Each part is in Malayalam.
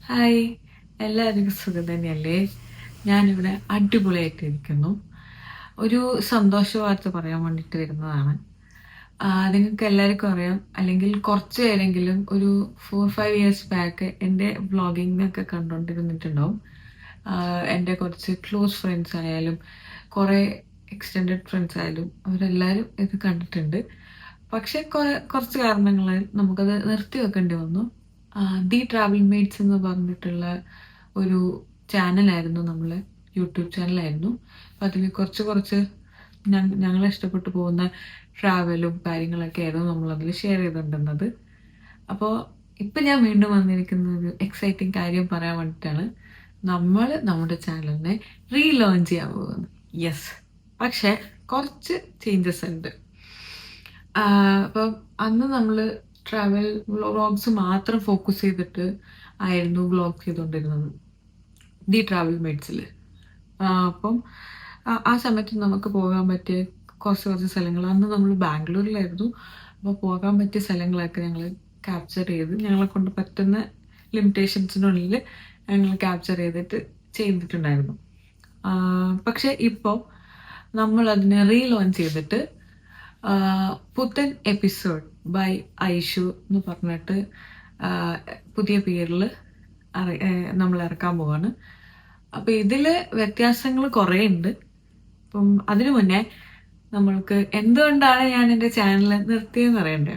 ഹായ്, എല്ലാവർക്കും സുഖം തന്നെയല്ലേ? ഞാനിവിടെ അടിപൊളിയായിട്ടിരിക്കുന്നു. ഒരു സന്തോഷ വാർത്ത പറയാൻ വേണ്ടിയിട്ട് വരുന്നതാണ്. നിങ്ങൾക്ക് എല്ലാവർക്കും അറിയാം, അല്ലെങ്കിൽ കുറച്ച് പേരെങ്കിലും ഒരു 4-5 ഇയേഴ്സ് ബാക്ക് എൻ്റെ വ്ളോഗിങ്ങൊക്കെ കണ്ടുകൊണ്ടിരുന്നിട്ടുണ്ടാവും. എൻ്റെ കുറച്ച് ക്ലോസ് ഫ്രണ്ട്സ് ആയാലും കുറേ എക്സ്റ്റെൻഡഡ് ഫ്രണ്ട്സ് ആയാലും അവരെല്ലാവരും ഇത് കണ്ടിട്ടുണ്ട്. പക്ഷെ കുറച്ച് കാരണങ്ങളാൽ നമുക്കത് നിർത്തി വെക്കേണ്ടി വന്നു. ദി ട്രാവൽ മേറ്റ്സ് എന്ന് പറഞ്ഞിട്ടുള്ള ഒരു ചാനലായിരുന്നു, നമ്മളെ യൂട്യൂബ് ചാനലായിരുന്നു. അപ്പം അതിൽ കുറച്ച് ഞങ്ങളെ ഇഷ്ടപ്പെട്ടു പോകുന്ന ട്രാവലും കാര്യങ്ങളൊക്കെ ആയിരുന്നു നമ്മളതിൽ ഷെയർ ചെയ്തുകൊണ്ടിരുന്നത്. അപ്പോൾ ഇപ്പം ഞാൻ വീണ്ടും വന്നിരിക്കുന്ന ഒരു എക്സൈറ്റിംഗ് കാര്യം പറയാൻ വേണ്ടിയിട്ടാണ്. നമ്മൾ നമ്മുടെ ചാനലിനെ റീലോഞ്ച് ചെയ്യാൻ പോകുന്നത്. യെസ്, പക്ഷേ കുറച്ച് ചേഞ്ചസ് ഉണ്ട്. അപ്പം അന്ന് നമ്മൾ ട്രാവൽ വ്ളോഗ്സ് മാത്രം ഫോക്കസ് ചെയ്തിട്ട് ആയിരുന്നു വ്ളോഗ് ചെയ്തുകൊണ്ടിരുന്നത് ദി ട്രാവൽ മേറ്റ്സിൽ. അപ്പം ആ സമയത്ത് നമുക്ക് പോകാൻ പറ്റിയ കുറച്ച് സ്ഥലങ്ങൾ, അന്ന് നമ്മൾ ബാംഗ്ലൂരിലായിരുന്നു. അപ്പോൾ പോകാൻ പറ്റിയ സ്ഥലങ്ങളൊക്കെ ഞങ്ങൾ ക്യാപ്ചർ ചെയ്ത് ഞങ്ങളെ കൊണ്ട് പറ്റുന്ന ലിമിറ്റേഷൻസിനുള്ളിൽ ഞങ്ങൾ ക്യാപ്ചർ ചെയ്തിട്ടുണ്ടായിരുന്നു. പക്ഷെ ഇപ്പോൾ നമ്മൾ അതിനെ റീലോഞ്ച് ചെയ്തിട്ട് പുത്തൻ എപ്പിസോഡ് ബൈ ഐഷു എന്ന് പറഞ്ഞിട്ട് പുതിയ പേരിൽ നമ്മൾ ഇറക്കാൻ പോവാണ്. അപ്പം ഇതിൽ വ്യത്യാസങ്ങൾ കുറേ ഉണ്ട്. അപ്പം അതിനു മുന്നേ നമ്മൾക്ക് എന്തുകൊണ്ടാണ് ഞാൻ എൻ്റെ ചാനൽ നിർത്തിയെന്ന് അറിയണ്ടേ?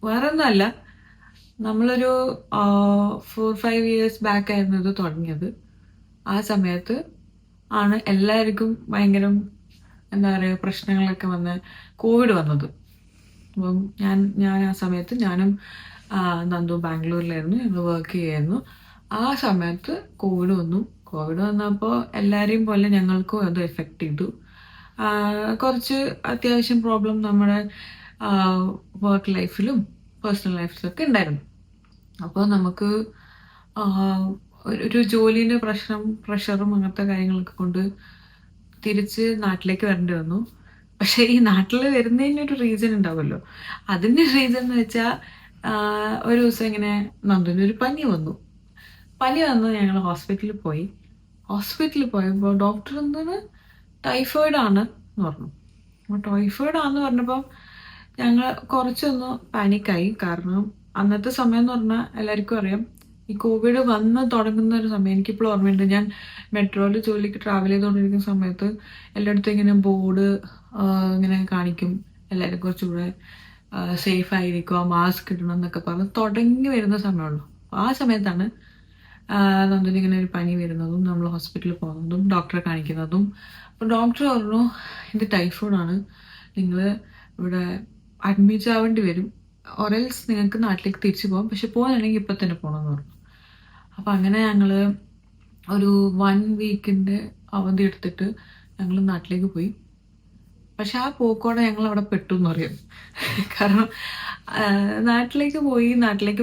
വേറെ ഒന്നുമല്ല, നമ്മളൊരു 4-5 ഇയേഴ്സ് ബാക്ക് ആയിരുന്നു ഇത് തുടങ്ങിയത്. ആ സമയത്ത് ആണ് എല്ലാവർക്കും ഭയങ്കര എന്താ പറയുക പ്രശ്നങ്ങളൊക്കെ വന്ന് കോവിഡ് വന്നത്. അപ്പം ഞാൻ ആ സമയത്ത് ഞാനും നന്ദു ബാംഗ്ലൂരിലായിരുന്നു, ഞങ്ങൾ വർക്ക് ചെയ്യായിരുന്നു. ആ സമയത്ത് കോവിഡ് വന്നപ്പോൾ എല്ലാവരെയും പോലെ ഞങ്ങൾക്കും അത് എഫക്റ്റ് ചെയ്തു. കുറച്ച് അത്യാവശ്യം പ്രോബ്ലം നമ്മുടെ വർക്ക് ലൈഫിലും പേഴ്സണൽ ലൈഫിലൊക്കെ ഉണ്ടായിരുന്നു. അപ്പോൾ നമുക്ക് ഒരു ജോലിൻ്റെ പ്രഷറും അങ്ങനത്തെ കാര്യങ്ങളൊക്കെ കൊണ്ട് തിരിച്ച് നാട്ടിലേക്ക് വരേണ്ടി വന്നു. പക്ഷേ ഈ നാട്ടിൽ വരുന്നതിനൊരു റീസൺ ഉണ്ടാവുമല്ലോ. അതിൻ്റെ റീസൺ എന്ന് വെച്ചാൽ ഒരു ദിവസം ഇങ്ങനെ നന്ദുവിനൊരു പനി വന്നു. ഞങ്ങൾ ഹോസ്പിറ്റലിൽ പോയപ്പോൾ ഡോക്ടർ എന്താണ് ടൈഫോയിഡ് ആണ് എന്ന് പറഞ്ഞു. അപ്പോൾ ടൈഫോയിഡ് ആണെന്ന് പറഞ്ഞപ്പോൾ ഞങ്ങൾ കുറച്ചൊന്ന് പാനിക്കായി. കാരണം അന്നത്തെ സമയം എന്ന് പറഞ്ഞാൽ എല്ലാവർക്കും അറിയാം, ഈ കോവിഡ് വന്ന് തുടങ്ങുന്ന ഒരു സമയം. എനിക്കിപ്പോൾ ഓർമ്മയുണ്ട്, ഞാൻ മെട്രോയിൽ ജോലിക്ക് ട്രാവൽ ചെയ്തുകൊണ്ടിരിക്കുന്ന സമയത്ത് എല്ലായിടത്തും ഇങ്ങനെ ബോർഡ് ഇങ്ങനെ കാണിക്കും, എല്ലാവരും കുറച്ചുകൂടെ സേഫ് ആയിരിക്കുക, മാസ്ക് ഇടണം എന്നൊക്കെ പറഞ്ഞ് തുടങ്ങി വരുന്ന സമയമുള്ളൂ. ആ സമയത്താണ് നന്ദുവിന് ഒരു പനി വരുന്നതും നമ്മൾ ഹോസ്പിറ്റലിൽ പോകുന്നതും ഡോക്ടറെ കാണിക്കുന്നതും. അപ്പോൾ ഡോക്ടർ പറഞ്ഞു, ഇത് ടൈഫോയിഡാണ്, നിങ്ങൾ ഇവിടെ അഡ്മിറ്റ് ആവേണ്ടി വരും, ഒരൽസ് നിങ്ങൾക്ക് നാട്ടിലേക്ക് തിരിച്ചു പോകാം, പക്ഷെ പോകാനാണെങ്കിൽ ഇപ്പം തന്നെ പോകണമെന്ന് പറഞ്ഞു. അപ്പം അങ്ങനെ ഞങ്ങൾ ഒരു 1 വീക്കിൻ്റെ അവധി എടുത്തിട്ട് ഞങ്ങൾ നാട്ടിലേക്ക് പോയി. പക്ഷെ ആ പോക്കോടെ ഞങ്ങൾ അവിടെ പെട്ടു എന്ന് പറയും. കാരണം നാട്ടിലേക്ക്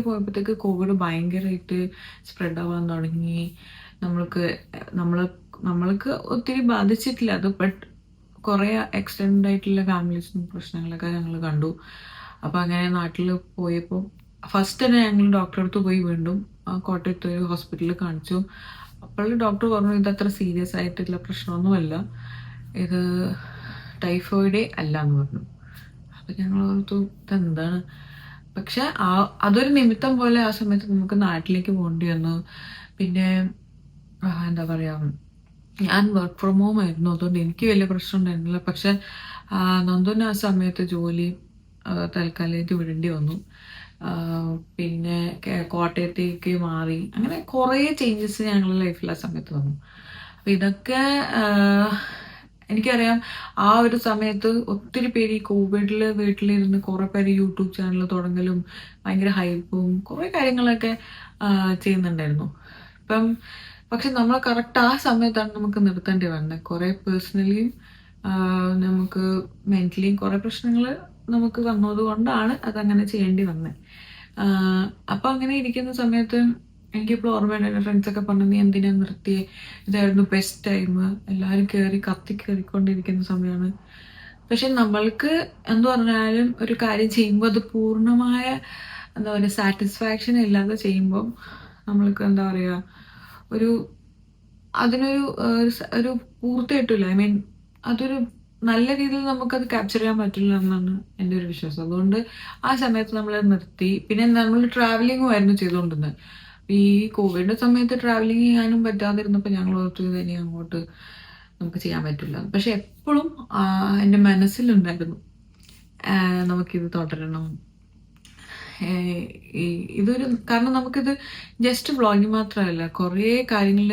പോയപ്പോഴത്തേക്ക് കോവിഡ് ഭയങ്കരമായിട്ട് സ്പ്രെഡ് ആവാൻ തുടങ്ങി. നമ്മൾക്ക് ഒത്തിരി ബാധിച്ചിട്ടില്ല അത്, ബട്ട് കുറേ എക്സ്റ്റെൻഡ് ആയിട്ടുള്ള ഫാമിലീസും പ്രശ്നങ്ങളൊക്കെ ഞങ്ങൾ കണ്ടു. അപ്പോൾ അങ്ങനെ നാട്ടിൽ പോയപ്പോൾ ഫസ്റ്റ് തന്നെ ഞങ്ങൾ ഡോക്ടറെ അടുത്ത് പോയി, വീണ്ടും കോട്ടയത്ത് ഒരു ഹോസ്പിറ്റലിൽ കാണിച്ചു. അപ്പോൾ ഡോക്ടർ പറഞ്ഞു, ഇതത്ര സീരിയസ് ആയിട്ടുള്ള പ്രശ്നമൊന്നുമല്ല, ഇത് ടൈഫോയിഡേ അല്ല എന്ന് പറഞ്ഞു. അപ്പം ഞങ്ങൾ ഓർത്തു ഇതെന്താണ്. പക്ഷെ അതൊരു നിമിത്തം പോലെ ആ സമയത്ത് നമുക്ക് നാട്ടിലേക്ക് പോകേണ്ടി വന്നു. പിന്നെ എന്താ പറയുക, ഞാൻ വർക്ക് ഫ്രം ഹോം ആയിരുന്നു, അതുകൊണ്ട് എനിക്ക് വലിയ പ്രശ്നം ഉണ്ടായിരുന്നില്ല. പക്ഷെ നന്ദുവിന് ആ സമയത്ത് ജോലി തൽക്കാലത്തേക്ക് വിടേണ്ടി വന്നു. പിന്നെ കോട്ടയത്തേക്ക് മാറി. അങ്ങനെ കുറേ ചേഞ്ചസ് ഞങ്ങളുടെ ലൈഫിൽ ആ സമയത്ത് വന്നു. അപ്പം ഇതൊക്കെ എനിക്കറിയാം, ആ ഒരു സമയത്ത് ഒത്തിരി പേര് ഈ കോവിഡിൽ വീട്ടിലിരുന്ന് കുറേ പേര് യൂട്യൂബ് ചാനൽ തുടങ്ങലും ഭയങ്കര ഹൈപ്പും കുറേ കാര്യങ്ങളൊക്കെ ചെയ്യുന്നുണ്ടായിരുന്നു. പക്ഷെ നമ്മൾ കറക്റ്റ് ആ സമയത്താണ് നമുക്ക് നിർത്തേണ്ടി വന്നത്. കുറേ പേഴ്സണലിയും നമുക്ക് മെൻ്റലിയും കുറേ പ്രശ്നങ്ങൾ നമുക്ക് വന്നത് കൊണ്ടാണ് അതങ്ങനെ ചെയ്യേണ്ടി വന്നത്. അപ്പം അങ്ങനെ ഇരിക്കുന്ന സമയത്ത് എനിക്കിപ്പോൾ ഓർമ്മയുണ്ട്, എൻ്റെ ഫ്രണ്ട്സൊക്കെ പറഞ്ഞു, നീ എന്തിനാ നിർത്തിയേ, ഇതായിരുന്നു ബെസ്റ്റ് ടൈം, എല്ലാവരും കയറിക്കൊണ്ടിരിക്കുന്ന സമയമാണ്. പക്ഷെ നമ്മൾക്ക് എന്ത് പറഞ്ഞാലും ഒരു കാര്യം ചെയ്യുമ്പോൾ അത് പൂർണ്ണമായ എന്താ പറയുക സാറ്റിസ്ഫാക്ഷൻ ഇല്ലാതെ ചെയ്യുമ്പോൾ നമ്മൾക്ക് എന്താ പറയുക ഒരു അതിനൊരു ഒരു പൂർത്തി കിട്ടില്ല. ഐ മീൻ അതൊരു നല്ല രീതിയിൽ നമുക്കത് ക്യാപ്ചർ ചെയ്യാൻ പറ്റില്ല എന്നാണ് എൻ്റെ ഒരു വിശ്വാസം. അതുകൊണ്ട് ആ സമയത്ത് നമ്മൾ നിർത്തി. പിന്നെ നമ്മൾ ട്രാവലിംഗും ആയിരുന്നു ചെയ്തുകൊണ്ടിരുന്നത്. ഈ കോവിഡിന്റെ സമയത്ത് ട്രാവലിംഗ് ചെയ്യാനും പറ്റാതിരുന്നപ്പോൾ ഞങ്ങൾ ഓർത്തു ഇനി അങ്ങോട്ട് നമുക്ക് ചെയ്യാൻ പറ്റില്ല. പക്ഷെ എപ്പോഴും എൻ്റെ മനസ്സിലുണ്ടായിരുന്നു നമുക്കിത് തുടരണം. ഇതൊരു കാരണം നമുക്കിത് ജസ്റ്റ് വ്ളോഗിങ് മാത്രമല്ല, കുറേ കാര്യങ്ങൾ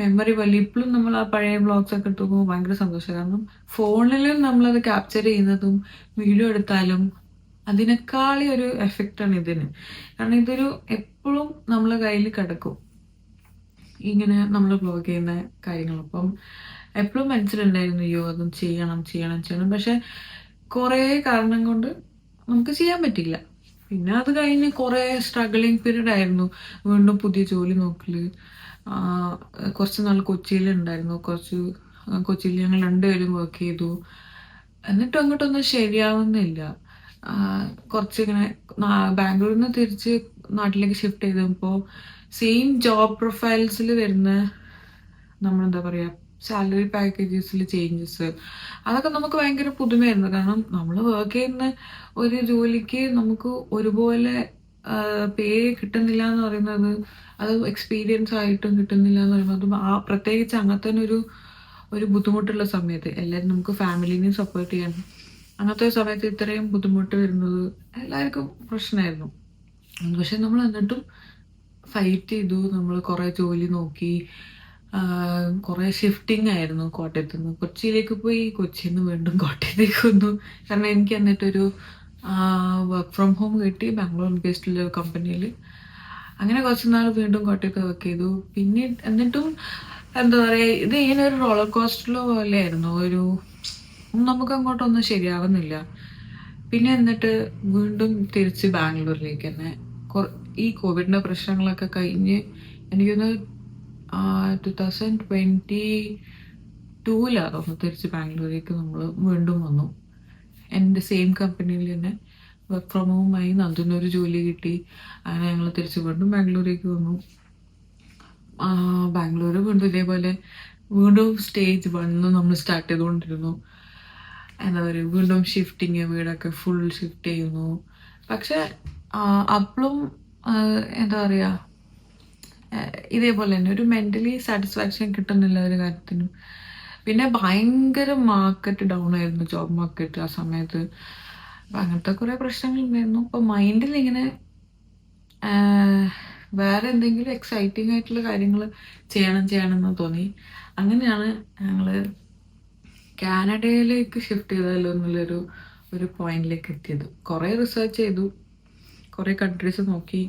മെമ്മറി പോലെ ഇപ്പോഴും നമ്മൾ ആ പഴയ വ്ളോഗ്സ് ഒക്കെ ഇട്ടുമ്പോൾ ഭയങ്കര സന്തോഷം. കാരണം ഫോണിലും നമ്മളത് ക്യാപ്ചർ ചെയ്യുന്നതും വീഡിയോ എടുത്താലും അതിനേക്കാളി ഒരു എഫക്റ്റാണ് ഇതിന്. കാരണം ഇതൊരു എപ്പോഴും നമ്മളെ കയ്യിൽ കിടക്കും ഇങ്ങനെ നമ്മൾ വ്ളോഗ് ചെയ്യുന്ന കാര്യങ്ങൾ. അപ്പം എപ്പോഴും മനസ്സിലുണ്ടായിരുന്നു അയ്യോ അതും ചെയ്യണം ചെയ്യണം ചെയ്യണം. പക്ഷെ കുറേ കാരണം കൊണ്ട് നമുക്ക് ചെയ്യാൻ പറ്റില്ല. പിന്നെ അത് കഴിഞ്ഞ് കുറേ സ്ട്രഗിളിങ് പീരീഡ് ആയിരുന്നു. വീണ്ടും പുതിയ ജോലി നോക്കല്. കുറച്ച് നാൾ കൊച്ചിയിലുണ്ടായിരുന്നു. കൊച്ചിയിൽ ഞങ്ങൾ രണ്ടുപേരും വർക്ക് ചെയ്തു. എന്നിട്ടും അങ്ങോട്ടൊന്നും ശരിയാവുന്നില്ല. കുറച്ചിങ്ങനെ ബാംഗ്ലൂരിൽ നിന്ന് തിരിച്ച് നാട്ടിലേക്ക് ഷിഫ്റ്റ് ചെയ്തപ്പോൾ സെയിം ജോബ് പ്രൊഫൈൽസിൽ വരുന്ന നമ്മളെന്താ പറയുക സാലറി പാക്കേജസിൽ ചേഞ്ചസ് അതൊക്കെ നമുക്ക് ഭയങ്കര പുതുമയായിരുന്നു. കാരണം നമ്മൾ വർക്ക് ചെയ്യുന്ന ഒരു ജോലിക്ക് നമുക്ക് ഒരുപോലെ പേ കിട്ടുന്നില്ല എന്ന് പറയുന്നത്, അത് എക്സ്പീരിയൻസ് ആയിട്ടും കിട്ടുന്നില്ല എന്ന് പറയുന്നത് പ്രത്യേകിച്ച് അങ്ങനത്തെ ഒരു ബുദ്ധിമുട്ടുള്ള സമയത്ത് എല്ലാവരും നമുക്ക് ഫാമിലിനെയും സപ്പോർട്ട് ചെയ്യാൻ അങ്ങനത്തെ സമയത്ത് ഇത്രയും ബുദ്ധിമുട്ട് വരുന്നത് എല്ലാവർക്കും പ്രശ്നമായിരുന്നു. പക്ഷെ നമ്മൾ എന്നിട്ടും ഫൈറ്റ് ചെയ്തു. നമ്മൾ കുറേ ജോലി നോക്കി. കുറേ ഷിഫ്റ്റിംഗ് ആയിരുന്നു. കോട്ടയത്ത് നിന്ന് കൊച്ചിയിലേക്ക് പോയി, കൊച്ചിയിൽ നിന്ന് വീണ്ടും കോട്ടയത്തേക്ക് വന്നു. കാരണം എനിക്ക് എന്നിട്ടൊരു വർക്ക് ഫ്രം ഹോം കിട്ടി ബാംഗ്ലൂർ ബേസ്ഡിലുള്ള കമ്പനിയിൽ. അങ്ങനെ കുറച്ച് നാൾ വീണ്ടും കോട്ടയത്ത് വർക്ക് ചെയ്തു. പിന്നെ എന്നിട്ടും എന്താ പറയുക ഇത് ഇങ്ങനെ ഒരു റോളർ കോസ്റ്റർ പോലെയായിരുന്നു. നമുക്ക് അങ്ങോട്ടൊന്നും ശരിയാവുന്നില്ല. പിന്നെ എന്നിട്ട് വീണ്ടും തിരിച്ച് ബാംഗ്ലൂരിലേക്ക് തന്നെ ഈ കോവിഡിൻ്റെ പ്രശ്നങ്ങളൊക്കെ കഴിഞ്ഞ് എനിക്കൊന്ന് 2022 തിരിച്ച് ബാംഗ്ലൂരേക്ക് നമ്മൾ വീണ്ടും വന്നു. എൻ്റെ സെയിം കമ്പനിയിൽ തന്നെ വർക്ക് ഫ്രം ഹോമായി നന്ദിനൊരു ജോലി കിട്ടി. അങ്ങനെ ഞങ്ങൾ തിരിച്ച് വീണ്ടും ബാംഗ്ലൂരേക്ക് വന്നു. ബാംഗ്ലൂർ വീണ്ടും ഇതേപോലെ വീണ്ടും സ്റ്റേജ് 1 നമ്മൾ സ്റ്റാർട്ട് ചെയ്തുകൊണ്ടിരുന്നു. എന്താ പറയുക വീണ്ടും ഷിഫ്റ്റിങ്, വീടൊക്കെ ഫുൾ ഷിഫ്റ്റ് ചെയ്യുന്നു. പക്ഷെ അപ്പോഴും എന്താ പറയുക ഇതേപോലെ തന്നെ ഒരു മെൻ്റലി സാറ്റിസ്ഫാക്ഷൻ കിട്ടുന്നില്ല ഒരു കാര്യത്തിനും. പിന്നെ ഭയങ്കര മാർക്കറ്റ് ഡൗൺ ആയിരുന്നു, ജോബ് മാർക്കറ്റ് ആ സമയത്ത്. അപ്പം അങ്ങനത്തെ കുറേ പ്രശ്നങ്ങളുണ്ടായിരുന്നു. അപ്പം മൈൻഡിൽ ഇങ്ങനെ വേറെ എന്തെങ്കിലും എക്സൈറ്റിംഗ് ആയിട്ടുള്ള കാര്യങ്ങൾ ചെയ്യണമെന്ന് തോന്നി. അങ്ങനെയാണ് ഞങ്ങൾ കാനഡയിലേക്ക് ഷിഫ്റ്റ് ചെയ്താലോ എന്നുള്ളൊരു പോയിന്റിലേക്ക് എത്തിയത്. കുറേ റിസർച്ച് ചെയ്തു, കുറേ കൺട്രീസ് നോക്കി.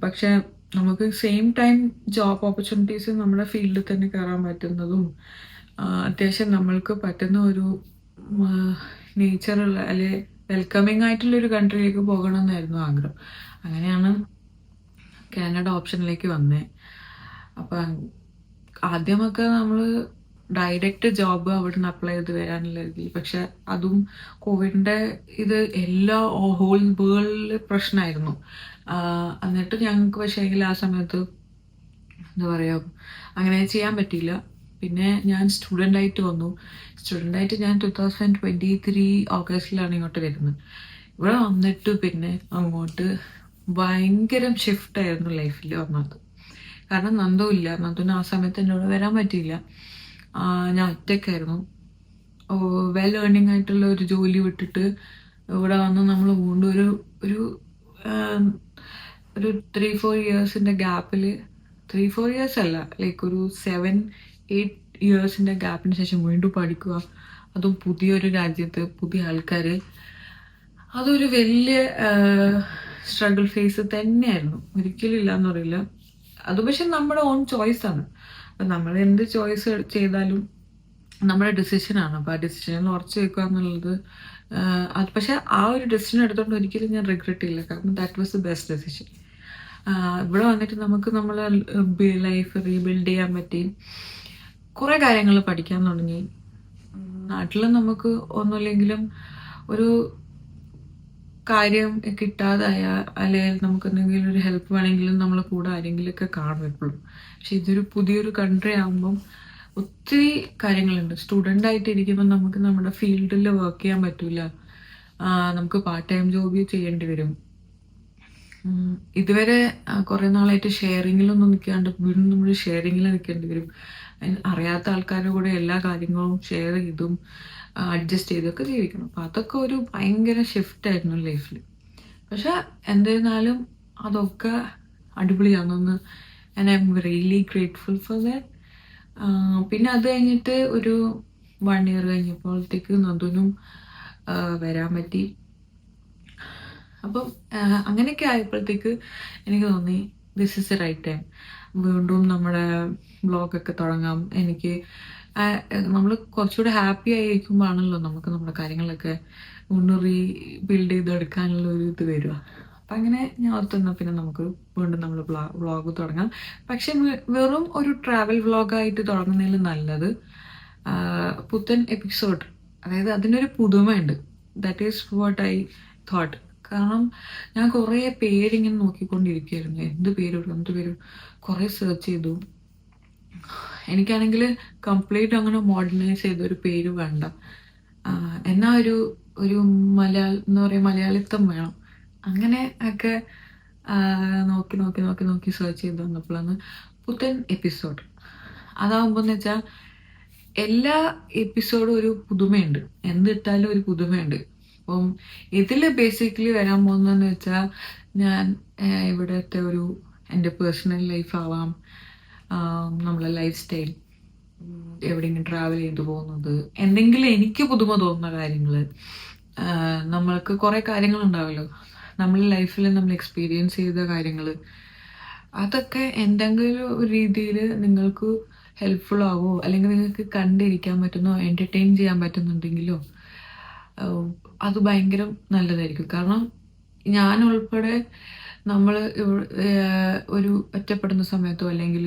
പക്ഷെ നമുക്ക് സെയിം ടൈം ജോബ് ഓപ്പർച്യൂണിറ്റീസ് നമ്മുടെ ഫീൽഡിൽ തന്നെ കയറാൻ പറ്റുന്നതും അത്യാവശ്യം നമ്മൾക്ക് പറ്റുന്ന ഒരു നേച്ചറുള്ള അല്ലെ വെൽക്കമിങ് ആയിട്ടുള്ളൊരു കൺട്രിയിലേക്ക് പോകണം എന്നായിരുന്നു ആഗ്രഹം. അങ്ങനെയാണ് കാനഡ ഓപ്ഷനിലേക്ക് വന്നത്. അപ്പം ആദ്യമൊക്കെ നമ്മൾ ഡയറക്റ്റ് ജോബ് അവിടെ നിന്ന് അപ്ലൈ ചെയ്ത് വരാനുള്ള രീതി. പക്ഷെ അതും കോവിഡിൻ്റെ ഇത് എല്ലാ ഹോൾ വേൾഡിൽ പ്രശ്നമായിരുന്നു. എന്നിട്ട് ഞങ്ങൾക്ക് പക്ഷേ എങ്കിൽ ആ സമയത്ത് എന്താ പറയുക അങ്ങനെ ചെയ്യാൻ പറ്റിയില്ല. പിന്നെ ഞാൻ സ്റ്റുഡൻ്റായിട്ട് വന്നു. സ്റ്റുഡൻ്റായിട്ട് ഞാൻ 2023 ഓഗസ്റ്റിലാണ് ഇങ്ങോട്ട് വരുന്നത്. ഇവിടെ വന്നിട്ട് പിന്നെ അങ്ങോട്ട് ഭയങ്കരം ഷിഫ്റ്റായിരുന്നു ലൈഫിൽ വന്നത്. കാരണം നന്ദുവിന് ആ സമയത്ത് എന്നോട് വരാൻ പറ്റിയില്ല. ഞാൻ ഒറ്റയ്ക്കായിരുന്നു. വെൽ ഏർണിംഗ് ആയിട്ടുള്ള ഒരു ജോലി വിട്ടിട്ട് ഇവിടെ വന്ന് നമ്മൾ വീണ്ടും ഒരു 3-4 ഇയേഴ്സിൻ്റെ ഗ്യാപ്പിൽ 3-4 ഇയേഴ്സ് അല്ല ഒരു 7-8 ഇയേഴ്സിൻ്റെ ഗ്യാപ്പിന് ശേഷം വീണ്ടും പഠിക്കുക, അതും പുതിയൊരു രാജ്യത്ത് പുതിയ ആൾക്കാർ. അതൊരു വലിയ സ്ട്രഗിൾ ഫേസ് തന്നെയായിരുന്നു. ഒരിക്കലും ഇല്ലയെന്ന് പറയില്ല. അത് പക്ഷെ നമ്മുടെ ഓൺ ചോയ്സാണ്. അപ്പം നമ്മൾ എന്ത് ചോയ്സ് ചെയ്താലും നമ്മുടെ ഡിസിഷനാണ്. അപ്പോൾ ആ ഡിസിഷനിൽ ഉറച്ചു വെക്കുക എന്നുള്ളത് അത് പക്ഷെ ആ ഒരു ഡിസിഷൻ എടുത്തോണ്ട് ഒരിക്കലും ഞാൻ റിഗ്രറ്റ് ഇല്ല. കാരണം that was the best decision. ഇവിടെ വന്നിട്ട് നമുക്ക് നമ്മളെ ലൈഫ് റീബിൽഡ് ചെയ്യാൻ പറ്റി, കുറേ കാര്യങ്ങൾ പഠിക്കാൻ തുടങ്ങി. നാട്ടില് നമുക്ക് ഒന്നുമില്ലെങ്കിലും ഒരു കാര്യം കിട്ടാതായ അല്ലെങ്കിൽ നമുക്ക് എന്തെങ്കിലും ഒരു ഹെൽപ്പ് വേണമെങ്കിലും നമ്മളെ കൂടെ ആരെങ്കിലുമൊക്കെ കാണും എപ്പോഴും. പക്ഷെ ഇതൊരു പുതിയൊരു കൺട്രി ആകുമ്പം ഒത്തിരി കാര്യങ്ങളുണ്ട്. സ്റ്റുഡൻ്റ് ആയിട്ട് ഇരിക്കുമ്പോൾ നമുക്ക് നമ്മുടെ ഫീൽഡിൽ വർക്ക് ചെയ്യാൻ പറ്റൂല. നമുക്ക് പാർട്ട് ടൈം ജോബ് ചെയ്യേണ്ടി വരും. ഇതുവരെ കുറേ നാളായിട്ട് ഷെയറിങ്ങിലൊന്നും നിൽക്കാണ്ട് വീണ്ടും നമ്മൾ ഷെയറിങ്ങിൽ നിൽക്കേണ്ടി വരും. അറിയാത്ത ആൾക്കാരുടെ കൂടെ എല്ലാ കാര്യങ്ങളും ഷെയർ ചെയ്തും അഡ്ജസ്റ്റ് ചെയ്തൊക്കെ ജീവിക്കണം. അപ്പം അതൊക്കെ ഒരു ഭയങ്കര ഷിഫ്റ്റ് ആയിരുന്നു ലൈഫിൽ. പക്ഷെ എന്നിരുന്നാലും അതൊക്കെ അടിപൊളിയാണെന്ന് and I'm really grateful for that. പിന്നെ അത് കഴിഞ്ഞിട്ട് ഒരു 1 ഇയർ കഴിഞ്ഞപ്പോഴത്തേക്ക് നന്ദുനും വരാൻ പറ്റി. അപ്പം അങ്ങനെയൊക്കെ ആയപ്പോഴത്തേക്ക് എനിക്ക് തോന്നി this is a right time. വീണ്ടും നമ്മുടെ വ്ളോഗൊക്കെ തുടങ്ങാം. എനിക്ക് നമ്മൾ കുറച്ചുകൂടെ ഹാപ്പി ആയിരിക്കുമ്പോഴാണല്ലോ നമുക്ക് നമ്മുടെ കാര്യങ്ങളൊക്കെ ഒന്ന് റീബിൽഡ് ചെയ്തെടുക്കാനുള്ള ഒരു ഇത് വരിക. അപ്പം അങ്ങനെ ഞാൻ ഓർത്തുന്ന പിന്നെ നമുക്ക് വീണ്ടും നമ്മൾ വ്ളോഗ് തുടങ്ങാം. പക്ഷെ വെറും ഒരു ട്രാവൽ വ്ളോഗായിട്ട് തുടങ്ങുന്നതിൽ നല്ലത് പുത്തൻ എപ്പിസോഡ്, അതായത് അതിനൊരു പുതുമയുണ്ട്. That is what I thought. കാരണം ഞാൻ കുറേ പേരിങ്ങനെ നോക്കിക്കൊണ്ടിരിക്കുകയായിരുന്നു. എന്ത് പേര് കുറേ സെർച്ച് ചെയ്തു. എനിക്കാണെങ്കിൽ കംപ്ലീറ്റ് അങ്ങനെ മോഡേണൈസ് ചെയ്ത ഒരു പേര് വേണ്ട. എന്നാ ഒരു ഒരു എന്താ പറയുക, മലയാളിത്തം വേണം. അങ്ങനെ ഒക്കെ നോക്കി നോക്കി നോക്കി നോക്കി സെർച്ച് ചെയ്ത് വന്നപ്പോഴാണ് പുത്തൻ എപ്പിസോഡ്. അതാവുമ്പോൾ എന്ന് വെച്ചാൽ എല്ലാ എപ്പിസോഡും ഒരു പുതുമയുണ്ട്. എന്തിട്ടാലും ഒരു പുതുമയുണ്ട്. അപ്പം ഇതിൽ ബേസിക്കലി വരാൻ പോകുന്നതെന്ന് വെച്ചാൽ ഞാൻ ഇവിടുത്തെ എൻ്റെ പേഴ്സണൽ ലൈഫ് ആവാം, നമ്മളെ ലൈഫ് സ്റ്റൈൽ, എവിടെയെങ്കിലും ട്രാവൽ ചെയ്തു പോകുന്നത്, എന്തെങ്കിലും എനിക്ക് പുതുമ തോന്നുന്ന കാര്യങ്ങൾ. നമ്മൾക്ക് കുറേ കാര്യങ്ങളുണ്ടാവുമല്ലോ നമ്മൾ ലൈഫിൽ നമ്മൾ എക്സ്പീരിയൻസ് ചെയ്ത കാര്യങ്ങൾ. അതൊക്കെ എന്തെങ്കിലും ഒരു രീതിയിൽ നിങ്ങൾക്ക് ഹെൽപ്ഫുൾ ആവോ, അല്ലെങ്കിൽ നിങ്ങൾക്ക് കണ്ടിരിക്കാൻ പറ്റുന്നോ, എൻ്റർടൈൻ ചെയ്യാൻ പറ്റുന്നുണ്ടെങ്കിലോ അത് ഭയങ്കര നല്ലതായിരിക്കും. കാരണം ഞാൻ ഉൾപ്പെടെ നമ്മൾ ഒരു ഒറ്റപ്പെടുന്ന സമയത്തോ അല്ലെങ്കിൽ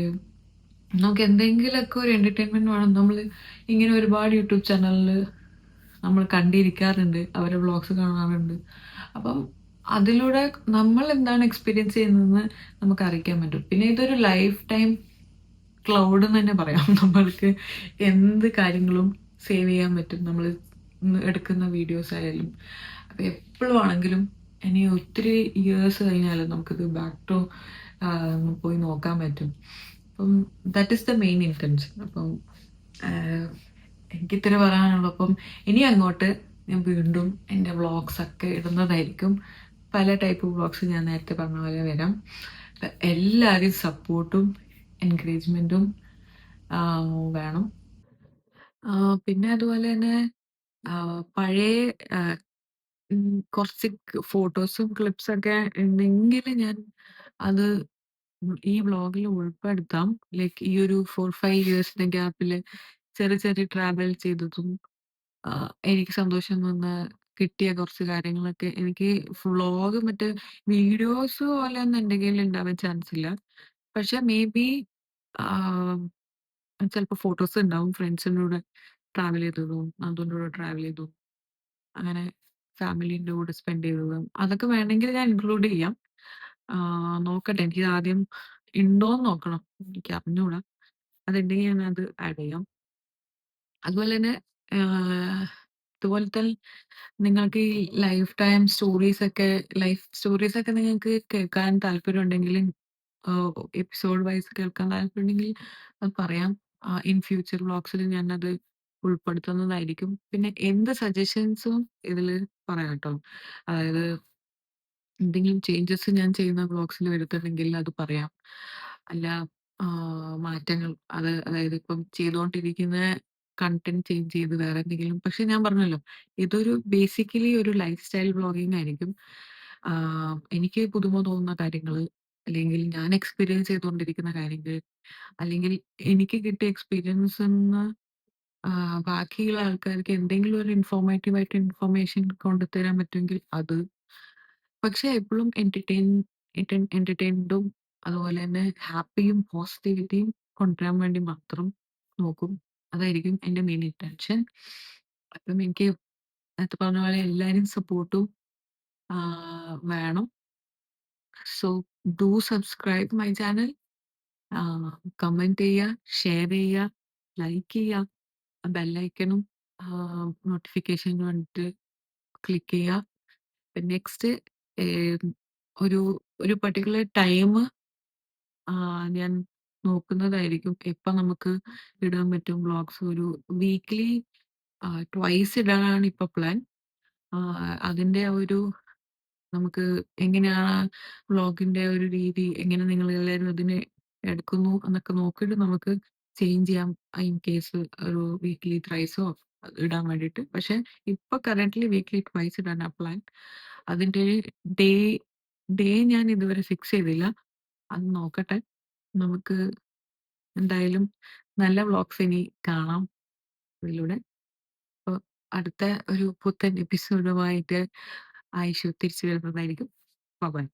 നമുക്ക് എന്തെങ്കിലുമൊക്കെ ഒരു എൻ്റർടൈൻമെൻറ്റ് വേണം. നമ്മൾ ഇങ്ങനെ ഒരുപാട് യൂട്യൂബ് ചാനലിൽ നമ്മൾ കണ്ടിരിക്കാറുണ്ട്, അവരുടെ വ്ളോഗ്സ് കാണാറുണ്ട്. അപ്പം അതിലൂടെ നമ്മൾ എന്താണ് എക്സ്പീരിയൻസ് ചെയ്യുന്നതെന്ന് നമുക്ക് അറിയിക്കാൻ പറ്റും. പിന്നെ ഇതൊരു ലൈഫ് ടൈം ക്ലൗഡ് എന്ന് തന്നെ പറയാം. നമ്മൾക്ക് എന്ത് കാര്യങ്ങളും സേവ് ചെയ്യാൻ പറ്റും, നമ്മൾ എടുക്കുന്ന വീഡിയോസ് ആയാലും. അപ്പം എപ്പോഴും ആണെങ്കിലും ഇനി ഒത്തിരി ഇയേഴ്സ് കഴിഞ്ഞാലും നമുക്കിത് ബാക്ക് ടു പോയി നോക്കാൻ പറ്റും. അപ്പം that is the main intention. അപ്പം എനിക്ക് ഇത്ര പറയാനുള്ളൂ. അപ്പം ഇനി അങ്ങോട്ട് ഞാൻ വീണ്ടും എൻ്റെ വ്ളോഗ്സ് ഒക്കെ ഇടുന്നതായിരിക്കും. പല ടൈപ്പ് വ്ളോഗ്സ് ഞാൻ നേരത്തെ പറഞ്ഞ പോലെ വരാം. എല്ലാവരും സപ്പോർട്ടും എൻകറേജ്മെൻറ്റും വേണം. പിന്നെ അതുപോലെ തന്നെ പഴയ കുറച്ച് ഫോട്ടോസും ക്ലിപ്സൊക്കെ ഉണ്ടെങ്കിൽ ഞാൻ അത് ഈ വ്ളോഗിൽ ഉൾപ്പെടുത്താം. ലൈക്ക് ഈ ഒരു 4-5 ഇയേഴ്സിന്റെ ഗ്യാപ്പിൽ ചെറിയ ചെറിയ ട്രാവൽ ചെയ്തതും എനിക്ക് സന്തോഷം തന്ന കിട്ടിയ കുറച്ച് കാര്യങ്ങളൊക്കെ. എനിക്ക് വ്ളോഗ് മറ്റേ വീഡിയോസ് പോലെ ഒന്നും എൻ്റെ കയ്യിൽ ഉണ്ടാവാൻ ചാൻസ് ഇല്ല. പക്ഷെ മേ ബി ചിലപ്പോൾ ഫോട്ടോസ് ഉണ്ടാവും ഫ്രണ്ട്സിൻ്റെ കൂടെ ട്രാവൽ ചെയ്തതും, നന്ദുവിൻ്റെ കൂടെ ട്രാവൽ ചെയ്തതും, അങ്ങനെ ഫാമിലിൻ്റെ കൂടെ സ്പെൻഡ് ചെയ്തതും. അതൊക്കെ വേണമെങ്കിൽ ഞാൻ ഇൻക്ലൂഡ് ചെയ്യാം. നോക്കട്ടെ, എനിക്ക് ആദ്യം ഉണ്ടോന്ന് നോക്കണം. എനിക്ക് അറിഞ്ഞൂടാ. അതുണ്ടെങ്കിൽ ഞാനത് ആഡ് ചെയ്യാം. അതുപോലെ തന്നെ ഇതുപോലത്തെ നിങ്ങൾക്ക് ഈ ലൈഫ് സ്റ്റോറീസ് ഒക്കെ നിങ്ങൾക്ക് കേൾക്കാൻ താല്പര്യമുണ്ടെങ്കിൽ, എപ്പിസോഡ് വൈസ് കേൾക്കാൻ താല്പര്യമുണ്ടെങ്കിൽ അത് പറയാം. ഇൻ ഫ്യൂച്ചർ വ്ളോഗ്സിൽ ഞാനത് ഉൾപ്പെടുത്തുന്നതായിരിക്കും. പിന്നെ എന്ത് സജഷൻസും ഇതിൽ പറയാം കേട്ടോ. അതായത് എന്തെങ്കിലും ചേഞ്ചസ് ഞാൻ ചെയ്യുന്ന വ്ളോഗ്സിൽ വരുത്തുന്നെങ്കിൽ അത് പറയാം. അല്ല മാറ്റങ്ങൾ, അതായത് ഇപ്പം ചെയ്തുകൊണ്ടിരിക്കുന്ന കണ്ടന്റ് ചേഞ്ച് ചെയ്ത് വേറെ എന്തെങ്കിലും. പക്ഷെ ഞാൻ പറഞ്ഞല്ലോ, ഇതൊരു ബേസിക്കലി ഒരു ലൈഫ് സ്റ്റൈൽ വ്ളോഗിങ് ആയിരിക്കും. എനിക്ക് പുതുമ തോന്നുന്ന കാര്യങ്ങൾ, അല്ലെങ്കിൽ ഞാൻ എക്സ്പീരിയൻസ് ചെയ്തുകൊണ്ടിരിക്കുന്ന കാര്യങ്ങൾ, അല്ലെങ്കിൽ എനിക്ക് കിട്ടിയ എക്സ്പീരിയൻസ്ന്ന് ബാക്കിയുള്ള ആൾക്കാർക്ക് എന്തെങ്കിലും ഒരു ഇൻഫോർമേറ്റീവ് ആയിട്ട് ഇൻഫർമേഷൻ കൊണ്ടുതരാൻ പറ്റുമെങ്കിൽ അത്. പക്ഷെ എപ്പോഴും എന്റർടൈൻഡും അതുപോലെ തന്നെ ഹാപ്പിയും പോസിറ്റിവിറ്റിയും കൊണ്ടുവരാൻ വേണ്ടി മാത്രം നോക്കും. അതായിരിക്കും എൻ്റെ മെയിൻ ഇന്റൻഷൻ. അപ്പം എനിക്ക് നേരത്തെ പറഞ്ഞ പോലെ എല്ലാരും സപ്പോർട്ടും വേണം. So do subscribe my channel. Comment ചെയ്യുക, ഷെയർ ചെയ്യുക, ലൈക്ക് ചെയ്യുക. ബെല്ലൈക്കണും നോട്ടിഫിക്കേഷന് വേണ്ടിയിട്ട് ക്ലിക്ക് ചെയ്യുക. പിന്നെ നെക്സ്റ്റ് ഒരു ഒരു പർട്ടിക്കുലർ ടൈം ഞാൻ നോക്കുന്നതായിരിക്കും. എപ്പം നമുക്ക് ഇടാൻ പറ്റും വ്ളോഗ്സ്. ഒരു വീക്ക്ലി ട്വൈസ് ഇടാനാണ് ഇപ്പൊ പ്ലാൻ. അതിന്റെ ഒരു നമുക്ക് എങ്ങനെയാണ് വ്ളോഗിന്റെ ഒരു രീതി, എങ്ങനെ നിങ്ങളെല്ലാവരും അതിനെ എടുക്കുന്നു എന്നൊക്കെ നോക്കിയിട്ട് നമുക്ക് ചേഞ്ച് ചെയ്യാം. ഇൻ കേസ് ഒരു വീക്ക്ലി ത്രൈസോ ഇടാൻ വേണ്ടിയിട്ട്. പക്ഷെ ഇപ്പൊ കറന്റ്ലി വീക്ക്ലി ട്വൈസ് ഇടാനാ പ്ലാൻ. അതിന്റെ ഡേ ഡേ ഞാൻ ഇതുവരെ ഫിക്സ് ചെയ്തില്ല. അത് നോക്കട്ടെ. നമുക്ക് എന്തായാലും നല്ല വ്ളോഗ്സ് ഇനി കാണാം ഇതിലൂടെ. അപ്പൊ അടുത്ത ഒരു പുത്തൻ എപ്പിസോഡുമായിട്ട് ആയിഷു തിരിച്ചു വരുന്നതായിരിക്കും. ബൈ.